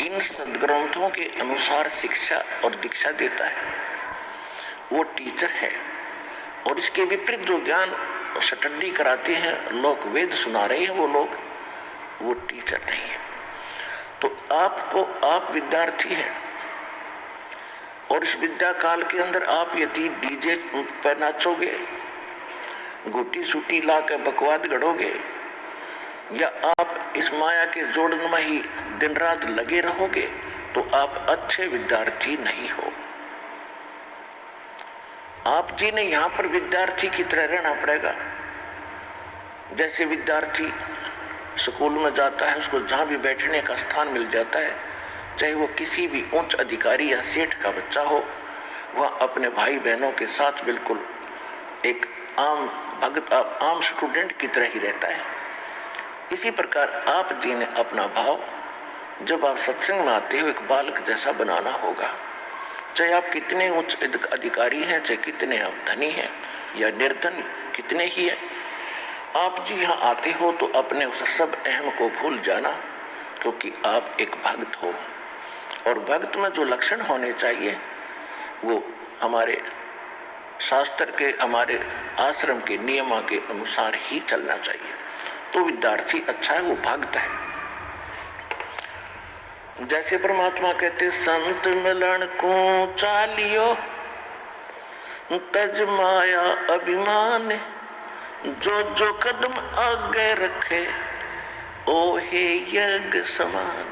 इन सदग्रंथों के अनुसार शिक्षा और दीक्षा देता है वो टीचर है। और इसके विपरीत जो ज्ञान स्टडी कराते हैं लोग, वेद सुना रहे हैं वो लोग, वो टीचर नहीं है। तो आप विद्यार्थी हैं और इस विद्या काल के अंदर आप यदि डीजे पर नाचोगे, गुटी सूटी ला के बकवाद गढ़ोगे, या आप इस माया के जोड़न में ही दिन रात लगे रहोगे, तो आप अच्छे विद्यार्थी नहीं हो। आप जी ने यहाँ पर विद्यार्थी की तरह रहना पड़ेगा। जैसे विद्यार्थी स्कूल में जाता है, उसको जहाँ भी बैठने का स्थान मिल जाता है, चाहे वो किसी भी उच्च अधिकारी या सेठ का बच्चा हो, वह अपने भाई बहनों के साथ बिल्कुल एक आम भगत, आम स्टूडेंट की तरह ही रहता है। इसी प्रकार आप जी ने अपना भाव जब आप सत्संग में आते हो एक बालक जैसा बनाना होगा। चाहे आप कितने उच्च अधिकारी हैं, चाहे कितने आप धनी हैं या निर्धन कितने ही हैं, आप जी यहाँ आते हो तो अपने उस सब अहम को भूल जाना, क्योंकि आप एक भक्त हो। और भक्त में जो लक्षण होने चाहिए वो हमारे शास्त्र के, हमारे आश्रम के नियमों के अनुसार ही चलना चाहिए। तो विद्यार्थी अच्छा है, वो भक्त है। जैसे परमात्मा कहते संत मिलन को चालियो तज माया अभिमान, जो जो कदम आगे रखे ओ हे यज्ञ समान।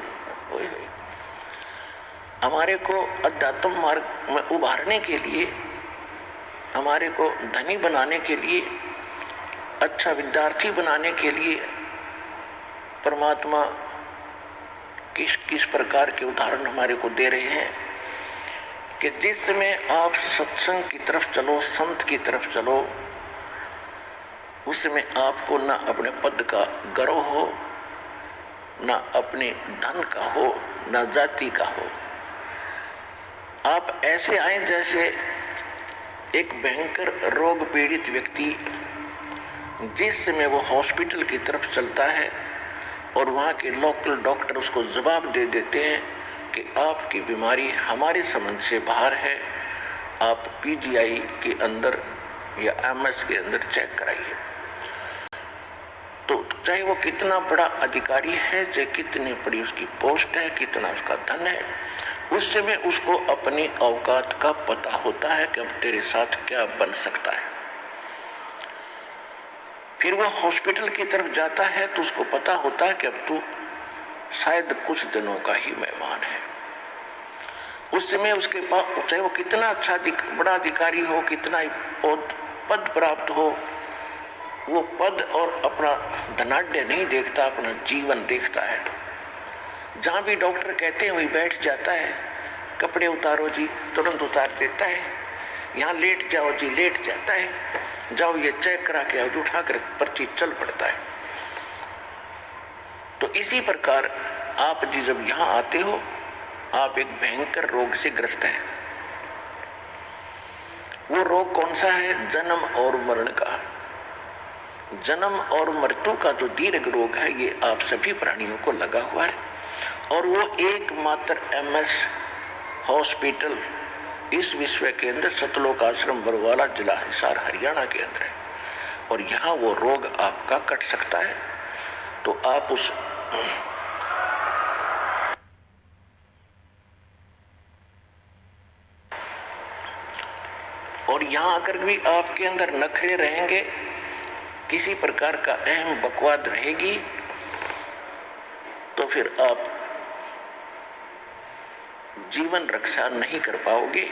हमारे को अध्यात्म मार्ग में उभारने के लिए, हमारे को धनी बनाने के लिए, अच्छा विद्यार्थी बनाने के लिए परमात्मा किस किस प्रकार के उदाहरण हमारे को दे रहे हैं कि जिसमें आप सत्संग की तरफ चलो, संत की तरफ चलो, उसमें आपको न अपने पद का गर्व हो, न अपने धन का हो, न जाति का हो। आप ऐसे आए जैसे एक भयंकर रोग पीड़ित व्यक्ति जिस समय वो हॉस्पिटल की तरफ चलता है और वहाँ के लोकल डॉक्टर उसको जवाब दे देते हैं कि आपकी बीमारी हमारे समझ से बाहर है, आप पीजीआई के अंदर या एमएस के अंदर चेक कराइए। तो चाहे वो कितना बड़ा अधिकारी है, चाहे कितनी बड़ी उसकी पोस्ट है, कितना उसका धन है, उस समय उसको अपनी औकात का पता होता है कि अब तेरे साथ क्या बन सकता है। फिर वो हॉस्पिटल की तरफ जाता है तो उसको पता होता है कि अब तू शायद कुछ दिनों का ही मेहमान है। उस समय उसके पास चाहे वो कितना अच्छा बड़ा अधिकारी हो, कितना ही पद प्राप्त हो, वो पद और अपना धनाढ्य नहीं देखता, अपना जीवन देखता है। जहाँ भी डॉक्टर कहते हैं वहीं बैठ जाता है। कपड़े उतारो जी, तुरंत उतार देता है। यहाँ लेट जाओ जी, लेट जाता है। जाओ ये चेक करा के आओ, उठा कर पर्ची चल पड़ता है। तो इसी प्रकार आप जी जब यहाँ आते हो, आप एक भयंकर रोग से ग्रस्त हैं। वो रोग कौन सा है? जन्म और मरण का। जन्म और मृत्यु का जो दीर्घ रोग है, ये आप सभी प्राणियों को लगा हुआ है। और वो एकमात्र एमएस हॉस्पिटल इस विश्व के अंदर सतलोक आश्रम बरवाला, जिला हिसार, हरियाणा के अंदर है। और यहाँ वो रोग आपका कट सकता है। तो आप उस और यहाँ आकर भी आपके अंदर नखरे रहेंगे, किसी प्रकार का अहम बकवाद रहेगी, तो फिर आप जीवन रक्षा नहीं कर पाओगे,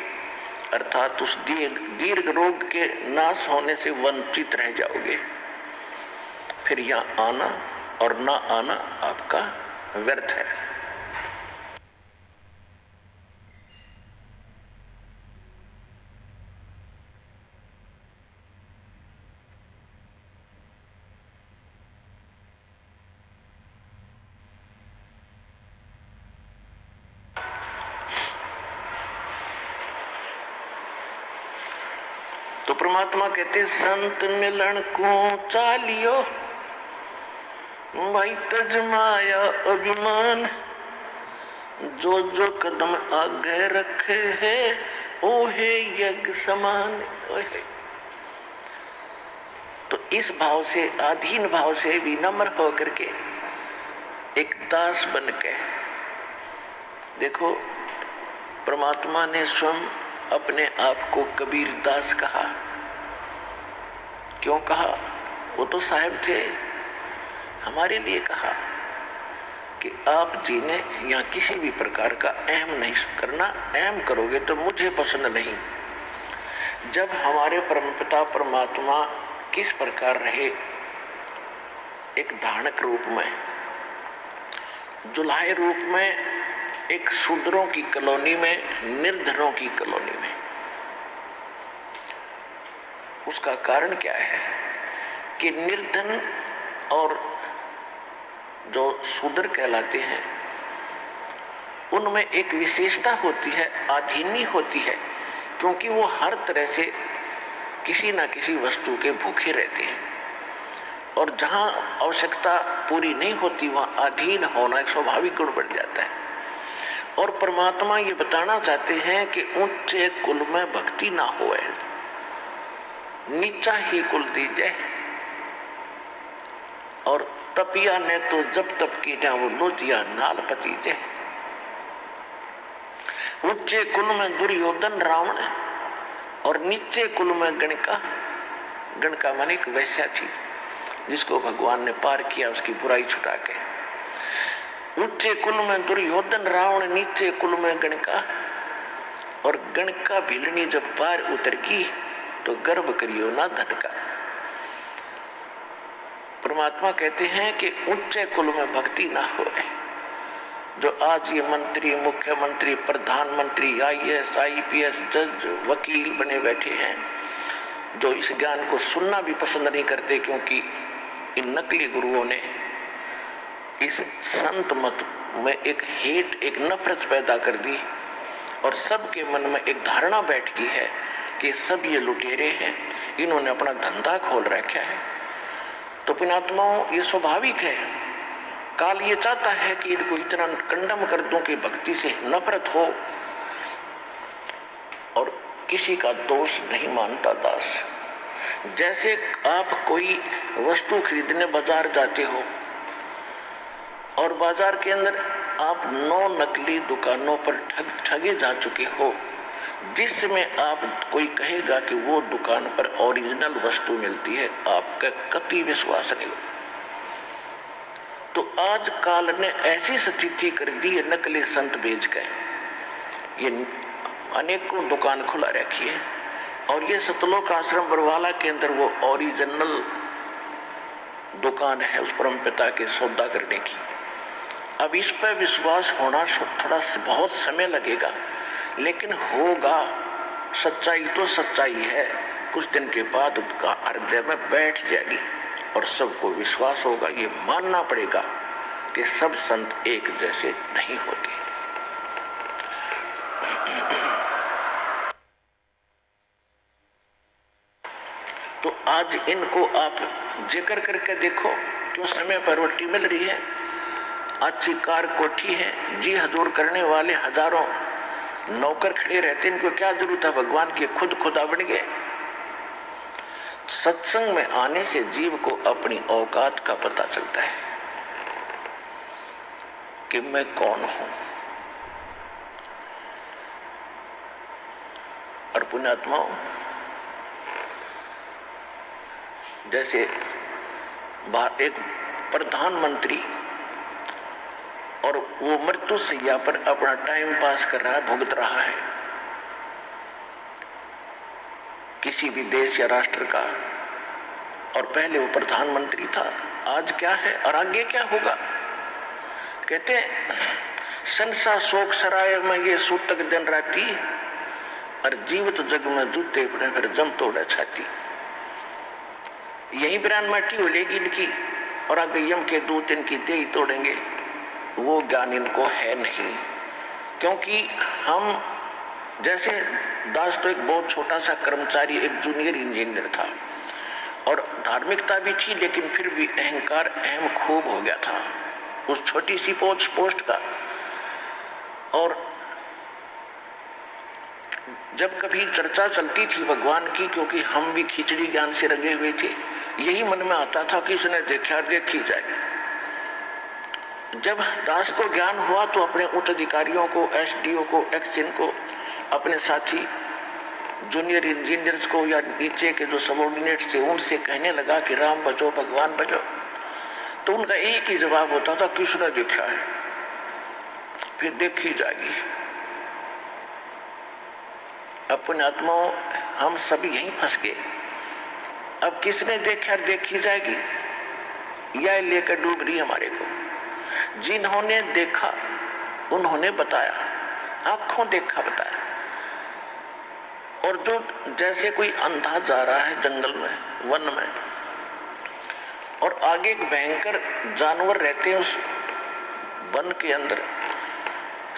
अर्थात उस दीर्घ रोग के नाश होने से वंचित रह जाओगे। फिर यहाँ आना और ना आना आपका व्यर्थ है। तो परमात्मा कहते संत मिलन को चालियो भाई तज माया अभिमान, जो जो कदम आगे रखे है ओहे यज्ञ समान। ओहे। तो इस भाव से, अधीन भाव से विनम्र होकर के एक दास बन के देखो, परमात्मा ने स्वयं अपने आप को कबीर दास कहा। क्यों कहा? वो तो साहिब थे, हमारे लिए कहा कि आप जी ने यहाँ किसी भी प्रकार का अहम नहीं करना, अहम करोगे तो मुझे पसंद नहीं। जब हमारे परमपिता परमात्मा किस प्रकार रहे, एक धानक रूप में, जुलाहे रूप में, एक शूद्रों की कॉलोनी में, निर्धनों की कॉलोनी में। उसका कारण क्या है कि निर्धन और जो शूद्र कहलाते हैं उनमें एक विशेषता होती है, अधीनी होती है, क्योंकि वो हर तरह से किसी न किसी वस्तु के भूखे रहते हैं और जहाँ आवश्यकता पूरी नहीं होती वहाँ अधीन होना एक स्वाभाविक गुण बन जाता है। और परमात्मा ये बताना चाहते हैं कि ऊंचे कुल में भक्ति ना होए, नीचा ही कुल दीजिए। और तपिया ने तो जब तप की ना वो लोटिया नाल पतीजे। ऊंचे कुल में दुर्योधन रावण और नीचे कुल में गणका। गणका माने एक वैश्या थी जिसको भगवान ने पार किया उसकी बुराई छुटा के। ऊंचे कुल में दुर्योधन रावण, नीचे कुल में गणका। और गणका भिलनी जब पार उतर की तो गर्व करियो ना धन का। परमात्मा कहते हैं कि ऊंचे कुल में भक्ति ना हो। जो आज ये मंत्री, मुख्यमंत्री, प्रधानमंत्री, IAS, IPS, जज, वकील बने बैठे हैं, जो इस ज्ञान को सुनना भी पसंद नहीं करते क्योंकि इन नकली गुरुओं ने इस संत मत में एक हेट, एक नफरत पैदा कर दी और सबके मन में एक धारणा बैठ गई है कि सब ये लुटेरे हैं, इन्होंने अपना धंधा खोल रखा है। तो पुण्यात्माओं, ये स्वाभाविक है। काल ये चाहता है कि इनको इतना कंडम कर दूं कि भक्ति से नफरत हो। और किसी का दोष नहीं मानता दास। जैसे आप कोई वस्तु खरीदने बाजार जाते हो और बाजार के अंदर आप 9 नकली दुकानों पर ठगे जा चुके हो, जिसमें आप कोई कहेगा कि वो दुकान पर ओरिजिनल वस्तु मिलती है, आपका कतई विश्वास नहीं हो। तो आज काल ने ऐसी स्थिति कर दी है, नकली संत बेच गए। ये अनेकों दुकान खुला रखी है और ये सतलोक आश्रम बरवाला के अंदर वो ओरिजिनल दुकान है उस परम पिता के सौदा करने की। अब इस पर विश्वास होना थोड़ा बहुत समय लगेगा, लेकिन होगा। सच्चाई तो सच्चाई है, कुछ दिन के बाद उसका हृदय में बैठ जाएगी और सबको विश्वास होगा। ये मानना पड़ेगा कि सब संत एक जैसे नहीं होते। तो आज इनको आप जिक्र करके देखो, क्यों समय पर रोटी मिल रही है, अच्छी कार कोठी है, जी हजूर करने वाले हजारों नौकर खड़े रहते, इनको क्या जरूरत है भगवान की, खुद खुदा बन गए। सत्संग में आने से जीव को अपनी औकात का पता चलता है कि मैं कौन हूं। और पुण्यात्माओं, जैसे एक प्रधानमंत्री और वो मृत्यु सैया पर अपना टाइम पास कर रहा है, भुगत रहा है किसी भी देश या राष्ट्र का, और पहले वो प्रधानमंत्री था, आज क्या है और आगे क्या होगा। कहते हैं संसा शोक सराय में ये सूतक दिन राती, और जीवित जग में जूते पड़े फिर जम तोड़ा छाती। यही बिरान माटी होलेगी इनकी और आगे यम के दूत इनकी दे ही तोड़ेंगे। वो ज्ञान इनको है नहीं, क्योंकि हम जैसे दास तो एक बहुत छोटा सा कर्मचारी, एक जूनियर इंजीनियर था और धार्मिकता भी थी, लेकिन फिर भी अहंकार अहम खूब हो गया था उस छोटी सी पोस्ट का। और जब कभी चर्चा चलती थी भगवान की, क्योंकि हम भी खिचड़ी ज्ञान से रंगे हुए थे, यही मन में आता था कि इसने देखा देखी जाएगी। जब दास को ज्ञान हुआ तो अपने उच्च अधिकारियों को, एसडीओ को, एक्सएन को, अपने साथी जूनियर इंजीनियर्स को या नीचे के जो सबॉर्डिनेट्स थे उनसे कहने लगा कि राम भजो भगवान भजो। तो उनका एक ही जवाब होता था, किसने देखा है, फिर देखी जाएगी। अपने आत्माओं हम सभी यहीं फंस गए। अब किसने देखा देखी जाएगी, यह लेकर डूब रही हमारे को। जिन्होंने देखा उन्होंने बताया, आंखों देखा बताया। और जो जैसे कोई अंधा जा रहा है जंगल में, वन में, और आगे एक भयंकर जानवर रहते हैं उस वन के अंदर,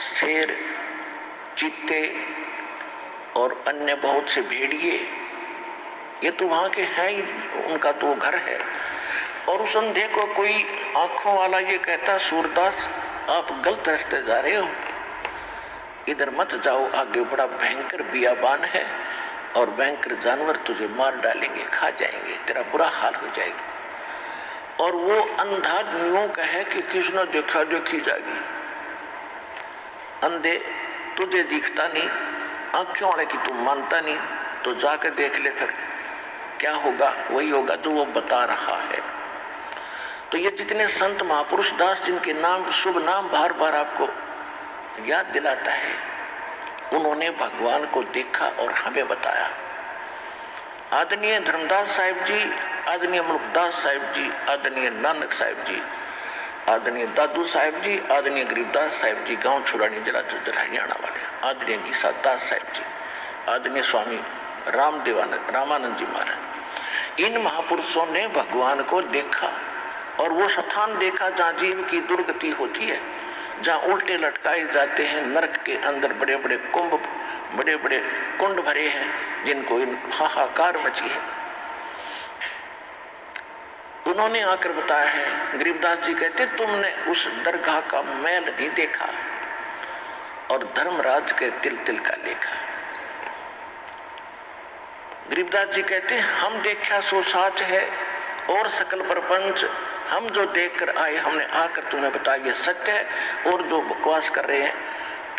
शेर, चीते और अन्य बहुत से भेड़िए, ये तो वहां के हैं ही, उनका तो घर है। और उस अंधे को कोई आंखों वाला ये कहता, सूरदास आप गलत रास्ते जा रहे हो, इधर मत जाओ, आगे बड़ा भयंकर बियाबान है और भयंकर जानवर तुझे मार डालेंगे, खा जाएंगे, तेरा बुरा हाल हो जाएगा। और वो अंधा यूं कहे कि किसने देखा देखी जाएगी। अंधे तुझे दिखता नहीं, आंखों वाले की तुम मानता नहीं, तो जाकर देख ले, फिर क्या होगा, वही होगा जो वो बता रहा है। तो ये जितने संत महापुरुष दास, जिनके नाम, शुभ नाम बार बार आपको याद दिलाता है, उन्होंने भगवान को देखा और हमें बताया। आदरणीय धर्मदास साहिब जी, आदरणीय मुल्कदास साहिब जी, आदरणीय नानक साहिब जी, आदरणीय दादू साहिब जी, आदरणीय गरीबदास साहिब जी, गांव छुरानी जिला झज्जर हरियाणा वाले, आदरणीय गीसा दास साहिब जी, आदरणीय स्वामी रामानंद जी महाराज, इन महापुरुषों ने भगवान को देखा। और वो स्थान देखा जहाँ जीव की दुर्गति होती है, जहाँ उल्टे लटकाए जाते हैं, नरक के अंदर बड़े बड़े कुंभ, बड़े बड़े कुंड भरे हैं, जिनको इन हाहाकार मची है। उन्होंने आकर बताया है। गरीबदास जी कहते, तुमने उस दरगाह का मैल नहीं देखा और धर्मराज के तिल तिल का लेखा। गरीबदास जी कहते, हम देखा सो साच है और सकल प्रपंच, हम जो देखकर आए हमने आकर तुम्हें बताया ये सत्य है। और जो बकवास कर रहे हैं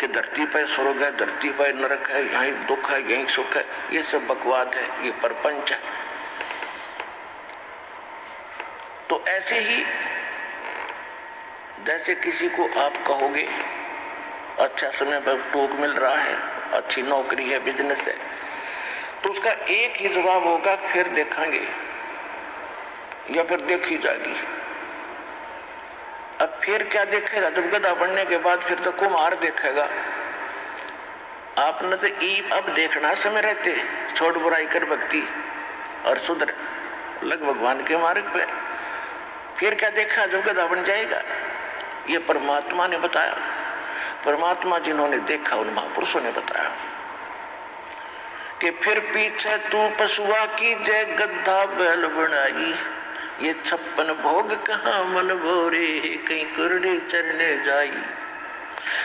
कि धरती पर स्वर्ग है, धरती पर नरक है, यहीं दुख है, यहीं सुख है, ये सब बकवाद है, ये प्रपंच है। तो ऐसे ही जैसे किसी को आप कहोगे अच्छा समय पर टोक मिल रहा है, अच्छी नौकरी है, बिजनेस है, तो उसका एक ही जवाब होगा, फिर देखेंगे या फिर देखी जाएगी। अब फिर क्या देखेगा, जब गधा बनने के बाद फिर तो कुम्हार देखेगा। आपने तो अब देखना समय रहते, छोड़ बुराई कर भक्ति और सुधर लग भगवान के मार्ग पे। फिर क्या देखा जब गधा बन जाएगा। ये परमात्मा ने बताया, परमात्मा जिन्होंने देखा उन महापुरुषों ने बताया कि फिर पीछे तू पशुआ की जय गद्दा बैल बनाई, ये 56 भोग कहाँ मन भोरे, कहीं कुरड़ी चरने जाई।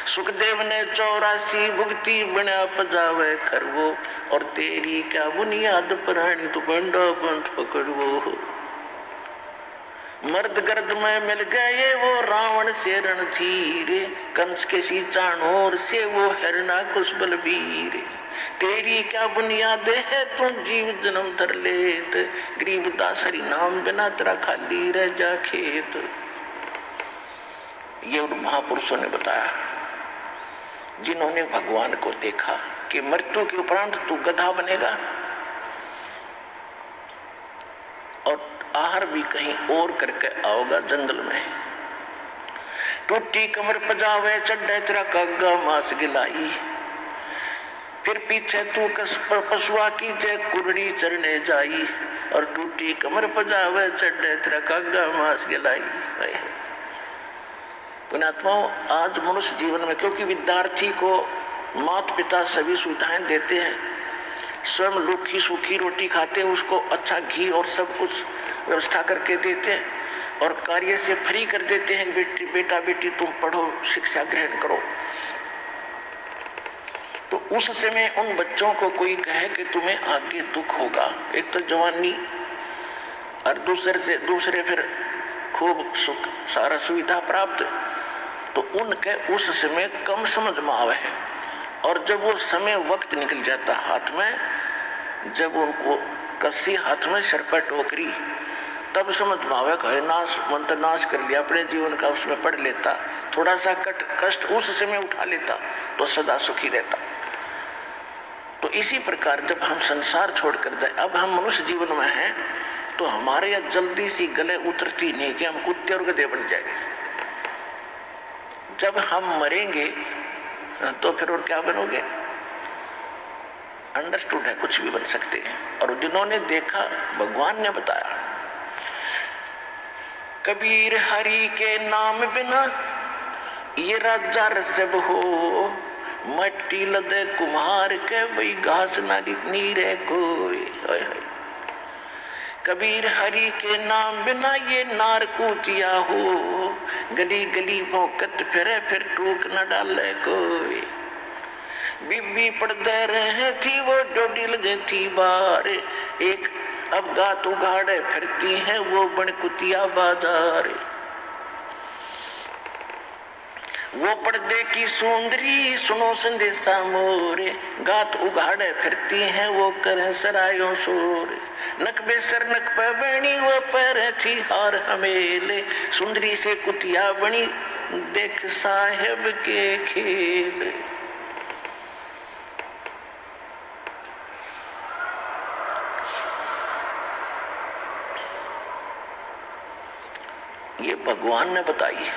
सुखदेव ने 84 भुगती बना पजावे खरवो, और तेरी क्या बुनियाद प्राणी तू बंडा पंथ पकड़वो। मर्द गर्द में मिल गए वो रावण से रणधीर, कंस के सी चाणोर से वो हरना कुशबल वीर। तेरी क्या बुनियाद है तू जीव जन्म धर लेत, गरीबदास हरि नाम बिना तेरा खाली रह जा खेत। ये उन महापुरुषों ने बताया जिन्होंने भगवान को देखा कि मृत्यु के उपरांत तू गधा बनेगा और आहार भी कहीं और करके आओगा जंगल में। टूटी कमर पजावे चढ़े तेरा कागा मांस गिलाई, फिर पीछे तू पशुआ की जय कुरड़ी चरने जाई, और टूटी कमर पजावे चढ़े तेरा कागा मांस गिलाई। पुण्यात्माओं, आज मनुष्य जीवन में क्योंकि विद्यार्थी को माता पिता सभी सुविधाएं देते हैं, स्वयं लूखी सूखी रोटी खाते हैं, उसको अच्छा घी और सब कुछ व्यवस्था करके देते हैं, और कार्य से फ्री कर देते हैं, बेटा बेटी तुम पढ़ो शिक्षा ग्रहण करो। तो उस समय उन बच्चों को कोई कहे कि तुम्हें आगे दुख होगा, एक तो जवानी और दूसरे फिर खूब सुख सारा सुविधा प्राप्त, तो उनके उस समय कम समझ में आवे है। और जब वो समय वक्त निकल जाता हाथ में, जब उनको कस्सी हाथ में सर पर टोकरी, तब समझ में आवे कहे नाश मंत्र नाश कर लिया अपने जीवन का, उसमें पढ़ लेता, थोड़ा सा कष्ट उस समय उठा लेता तो सदा सुखी रहता। तो इसी प्रकार जब हम संसार छोड़कर जाए, अब हम मनुष्य जीवन में हैं, तो हमारे यहाँ जल्दी सी गले उतरती नहीं कि हम कुत्ते और गधे बन जाएंगे। जब हम मरेंगे तो फिर और क्या बनोगे? अंडरस्टूड है, कुछ भी बन सकते हैं। और जिन्होंने देखा, भगवान ने बताया, कबीर हरि के नाम बिना ये राजा रसब हो, मट्टी लदे कुम्हार के वही घास ना नीरे कोई। कबीर हरि के नाम बिना ये नार कूतिया हो, गली गली भौंकत फिरे फिर टूक न डाले कोई। बीबी पड़दे रहे थी वो डोडी लगे थी बार, एक अब गात उगाड़े फिरती है वो बड़कुतिया बाजार। वो पर्दे की सुंदरी सुनो संदेशा मोरे, गात उगाड़े फिरती हैं वो करें सरायों शोर। नक बेसर नक पे बनी वो पैर थी हार हमेले, सुंदरी से कुतिया बनी देख साहेब के खेल। ये भगवान ने बताई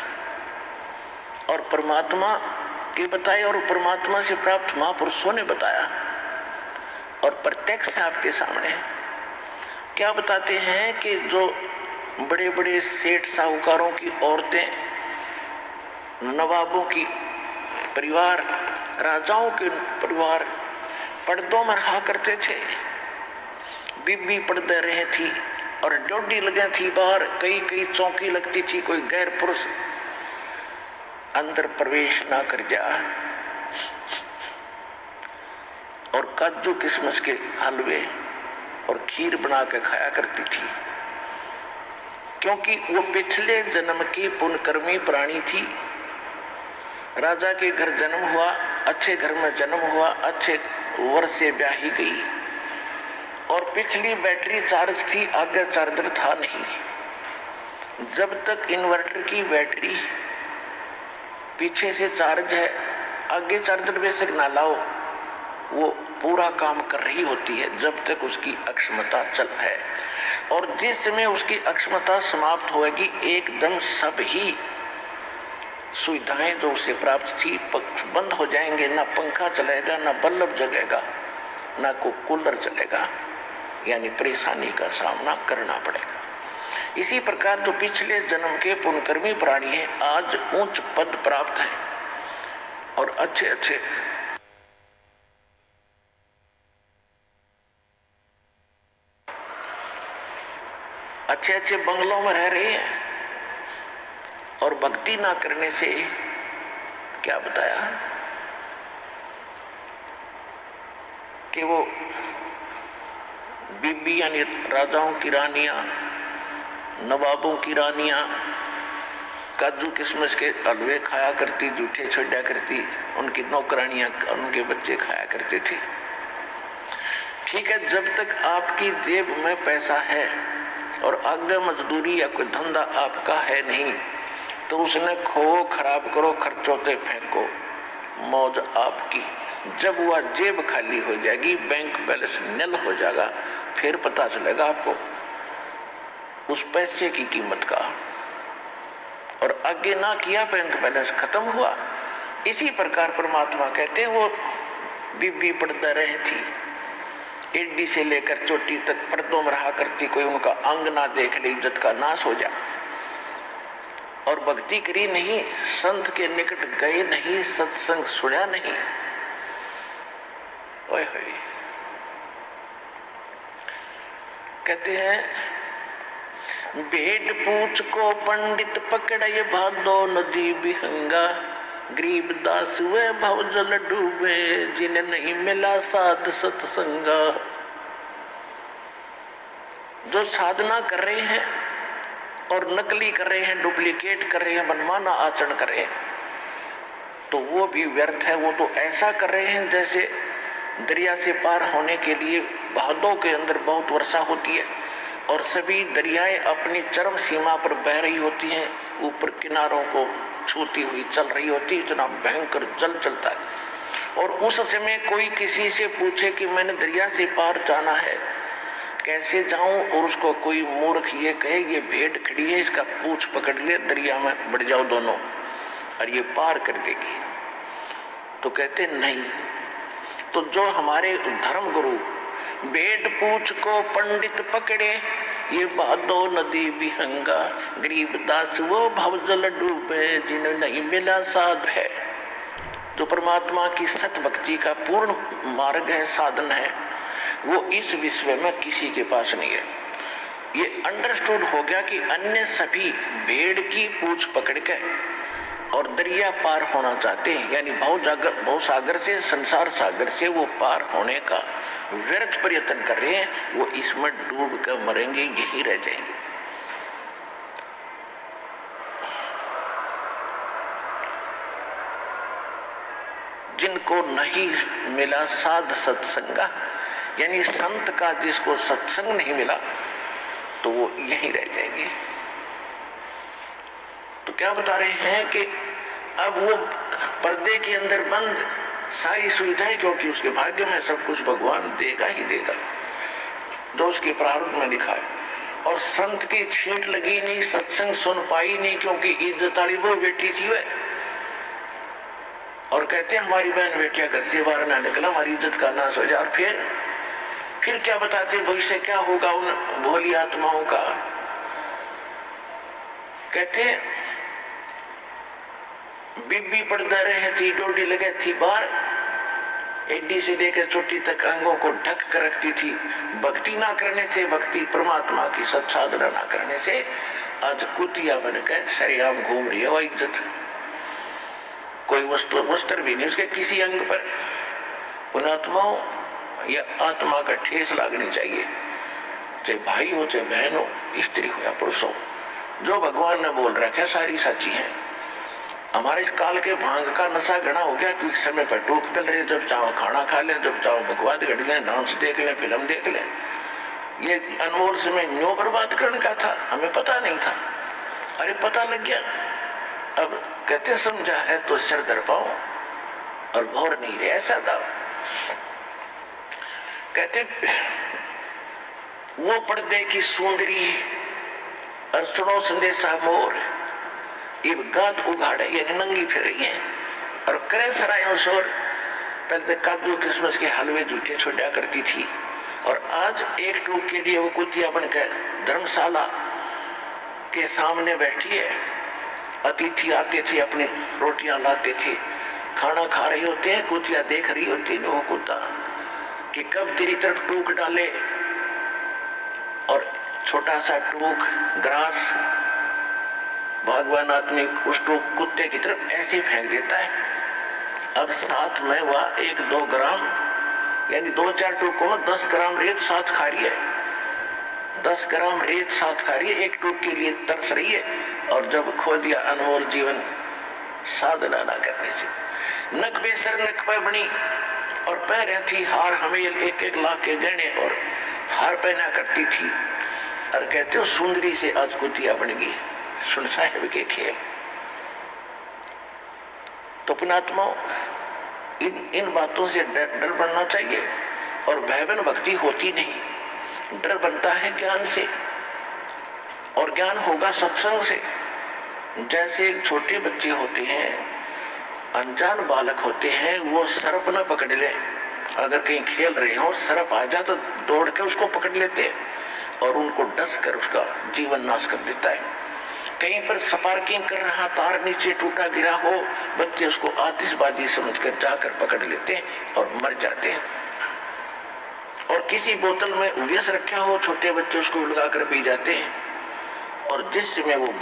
और परमात्मा के बताए, और परमात्मा से प्राप्त महापुरुषों ने बताया, और प्रत्यक्ष है आपके सामने। क्या बताते हैं कि जो बड़े बड़े सेठ साहूकारों की औरतें, नवाबों की परिवार, राजाओं के परिवार पर्दों में रहा करते थे, बीबी पर्दे रहे थी और डोडी लगे थी बाहर, कई कई चौकी लगती थी, कोई गैर पुरुष अंदर प्रवेश ना कर जा। और काजू किशमिश के हलवे और खीर बना के खाया करती थी, क्योंकि वो पिछले जन्म की पुण्यकर्मी प्राणी थी। राजा के घर जन्म हुआ, अच्छे घर में जन्म हुआ, अच्छे वर से ब्याही गई, और पिछली बैटरी चार्ज थी, आगे चार्जर था नहीं। जब तक इन्वर्टर की बैटरी पीछे से चार्ज है, आगे चार्जर बेशक ना लाओ, वो पूरा काम कर रही होती है जब तक उसकी अक्षमता चल है। और जिस समय उसकी अक्षमता समाप्त होगी, एकदम सब ही सुविधाएं जो उसे प्राप्त थी बंद हो जाएंगे। ना पंखा चलेगा, ना बल्ब जगेगा, ना को कूलर चलेगा, यानी परेशानी का सामना करना पड़ेगा। इसी प्रकार जो पिछले जन्म के पुण्यकर्मी प्राणी हैं, आज उच्च पद प्राप्त हैं और अच्छे अच्छे बंगलों में रह रहे हैं, और भक्ति ना करने से क्या बताया कि वो बीबी यानी राजाओं की रानियां, नवाबों की रानियां काजू किशमिश के हलवे खाया करती, जूठे छोड़ा करती, उनकी नौकरानियां उनके बच्चे खाया करते थे। ठीक है, जब तक आपकी जेब में पैसा है और आगे मजदूरी या कोई धंधा आपका है नहीं, तो उसने खो खराब करो, खर्चों पे फेंको, मौज आपकी। जब वह जेब खाली हो जाएगी, बैंक बैलेंस निल हो जाएगा, फिर पता चलेगा आपको उस पैसे की कीमत का। और आगे ना किया, बैंक बैलेंस खत्म हुआ। इसी प्रकार परमात्मा कहते हैं, वो बीबी पर्दा रही थी, एडी से लेकर चोटी तक पर्दों में रहा करती, कोई उनका अंग ना देख ले, इज्जत का नाश हो जा। और भक्ति करी नहीं, संत के निकट गए नहीं, सत्संग सुना नहीं। ओए होए, कहते हैं भेड़ पूछ को पंडित पकड़े, भादो नदी बिहंगा, गरीब दास वे भव जल डूबे, जिन्हें नहीं मिला साध सत्संगा। जो साधना कर रहे हैं और नकली कर रहे हैं, डुप्लीकेट कर रहे हैं, मनमाना आचरण कर रहे हैं, तो वो भी व्यर्थ है। वो तो ऐसा कर रहे हैं जैसे दरिया से पार होने के लिए बहादों के अंदर बहुत वर्षा होती है और सभी दरियाएं अपनी चरम सीमा पर बह रही होती हैं, ऊपर किनारों को छूती हुई चल रही होती, इतना भयंकर जल चलता है। और उस समय कोई किसी से पूछे कि मैंने दरिया से पार जाना है, कैसे जाऊं, और उसको कोई मूर्ख ये कहे ये भेड़ खड़ी है, इसका पूंछ पकड़ ले, दरिया में बढ़ जाओ दोनों और ये पार कर देगी, तो कहते नहीं। तो जो हमारे धर्म गुरु भेड़ पूछ को पंडित पकड़े, ये बादो नदी बिहंगा, गरीब दास वो भव जल डूबे, जिन्हें नहीं मिला साध है। जो परमात्मा की सत भक्ति का पूर्ण मार्ग है, साधन है, वो इस विश्व में किसी के पास नहीं है। ये अंडरस्टूड हो गया कि अन्य सभी भेड़ की पूंछ पकड़ के और दरिया पार होना चाहते हैं, यानी भव सागर से, संसार सागर से वो पार होने का व्यर्थ प्रयत्न कर रहे हैं। वो इसमें डूब कर मरेंगे, यही रह जाएंगे। जिनको नहीं मिला साध सत्संगा, यानी संत का जिसको सत्संग नहीं मिला, तो वो यहीं रह जाएंगे। तो क्या बता रहे हैं कि अब वो पर्दे के अंदर बंद सारी सुविधाएं, क्योंकि उसके भाग्य में सब कुछ भगवान देगा ही देगा जो उसके प्रारब्ध में लिखा है। और संत की छींट लगी नहीं, सत्संग सुन पाई नहीं, क्योंकि इज्जत वाली वो बेटी थी वह। और कहते हैं हमारी बहन बेटियां घर से बाहर ना निकला, हमारी इज्जत का नाश हो जाए। और फिर क्या बताते भविष्य क्या होगा उन भोली आत्माओं का। कहते बीबी पर्दा रहे थी, डोडी लगे थी बाहर, एडी से लेकर चोटी तक अंगों को ढक कर रखती थी। भक्ति ना करने से, भक्ति परमात्मा की सत्साधना ना करने से आज कुतिया बनकर सरेआम घूम रही है। वह इज्जत कोई वस्त्र भी नहीं उसके किसी अंग पर। पुणात्माओं, या आत्मा का ठेस लागनी चाहिए, चाहे भाई हो, चाहे बहन हो, स्त्री हो या पुरुष हो। जो भगवान ने बोल रखा है सारी सच्ची है। हमारे इस काल के भांग का नशा घना हो गया, क्योंकि समय पर टूक चल रहे, जब चाहो खाना खा लें, जब चाहो बकवाद घड़ लें, डांस देख लें, फिल्म देख लें। ये अनमोल समय न्यों बर्बाद करने का था, हमें पता नहीं था। अरे पता लग गया, अब कहते समझा है तो सिर दर पाओ और भौर नहीं रहे, ऐसा था। कहते वो पर्दे की सुंदरी और सुनो संदेशा मोर, इब गात उघाड़े, यानी नंगी फिर रही है और करे सरायों शोर। पहले तो काजू किस्मस के हलवे झूठे छोड़ा करती थी, और आज एक टूक के लिए वो कुतिया बनकर धर्मशाला के सामने बैठी है। अतिथि आते थे, अपनी रोटियां लाते थे, खाना खा रही होते हैं, कुतिया देख रही होती है वो कुत्ता कि कब तेरी तरफ टूक डाले। और छोटा सा टूक ग्रास भगवान आदमी उस टूक कुत्ते की तरफ ऐसे फेंक देता है। अब साथ में वह 1-2 ग्राम, यानी 2-4 टूकों में 10 ग्राम रेत साथ खा रही है। 10 ग्राम रेत साथ खा रही है, एक टूक के लिए तरस रही है। और जब खो दिया अनमोल जीवन साधना ना करने से, नक बेसर नक पे बनी और पैर थी हार हमेल, 1-1 लाख के गहने और हार पहना करती थी। और कहते हो सुंदरी से आज कुतिया बन गई, सुन साहेब के खेल। तो पुणात्माओं, इन बातों से डर बनना चाहिए। और भयवन भक्ति होती नहीं, डर बनता है ज्ञान से, और ज्ञान होगा सत्संग से। जैसे एक छोटे बच्चे होते हैं, अनजान बालक होते हैं, वो सर्प न पकड़ ले, अगर कहीं खेल रहे हो और सर्प आ जाए तो दौड़ के उसको पकड़ लेते हैं और उनको डस कर उसका जीवन नाश कर देता है। कहीं पर स्पार्किंग कर रहा, तार नीचे टूटा गिरा हो, बच्चे उसको आतिशबाजी समझकर जाकर पकड़ लेते हैं और मर जाते हैं। और किसी बोतल में विष रखा हो, छोटे बच्चे उसको लगाकर पी जाते हैं। और जिस समय वो